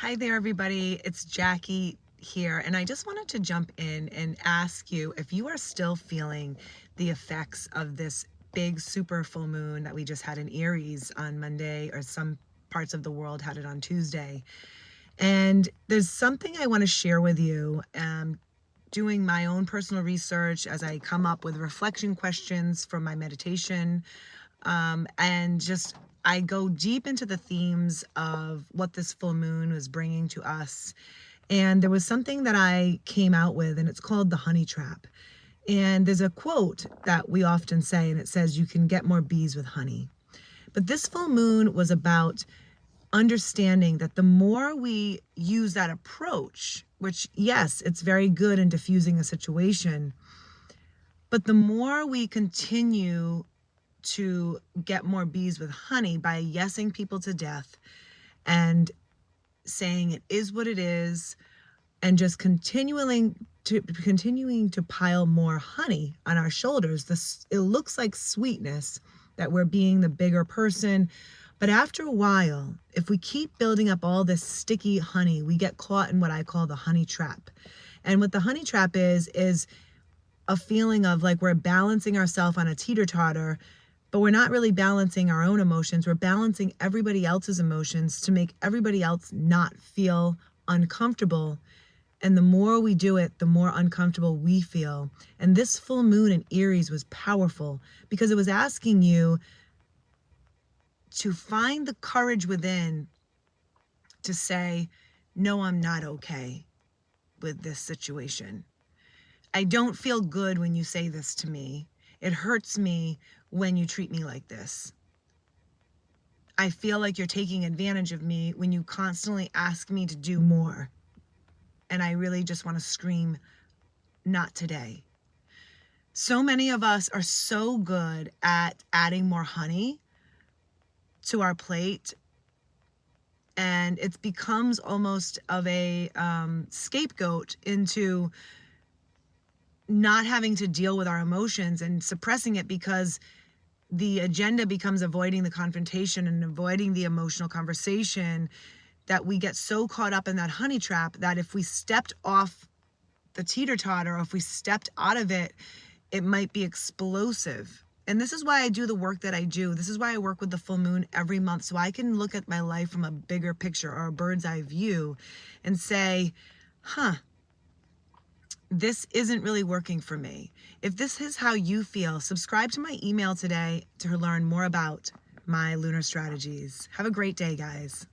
Hi there, everybody. It's Jackie here, and I just wanted to jump in and ask you if you are still feeling the effects of this big super full moon that we just had in Aries on Monday, or some parts of the world had it on Tuesday. And there's something I want to share with you. Doing my own personal research as I come up with reflection questions from my meditation, and just I go deep into the themes of what this full moon was bringing to us. And there was something that I came out with, and it's called the honey trap. And there's a quote that we often say, and it says, "You can get more bees with honey." But this full moon was about understanding that the more we use that approach, which, yes, it's very good in diffusing a situation, but the more we continue to get more bees with honey by yesing people to death and saying it is what it is, and just continuing to pile more honey on our shoulders. This, it looks like sweetness, that we're being the bigger person, but after a while, if we keep building up all this sticky honey, we get caught in what I call the honey trap. And what the honey trap is a feeling of like we're balancing ourselves on a teeter-totter, but we're not really balancing our own emotions. We're balancing everybody else's emotions to make everybody else not feel uncomfortable. And the more we do it, the more uncomfortable we feel. And this full moon in Aries was powerful because it was asking you to find the courage within to say, no, I'm not okay with this situation. I don't feel good when you say this to me. It hurts me when you treat me like this. I feel like you're taking advantage of me when you constantly ask me to do more. And I really just want to scream, not today. So many of us are so good at adding more honey to our plate, and it becomes almost of a scapegoat into not having to deal with our emotions and suppressing it, because the agenda becomes avoiding the confrontation and avoiding the emotional conversation, that we get so caught up in that honey trap that if we stepped off the teeter-totter, or if we stepped out of it, it might be explosive. And this is why I do the work that I do. This is why I work with the full moon every month, so I can look at my life from a bigger picture, or a bird's eye view, and say, this isn't really working for me. If this is how you feel, subscribe to my email today to learn more about my lunar strategies. Have a great day, guys.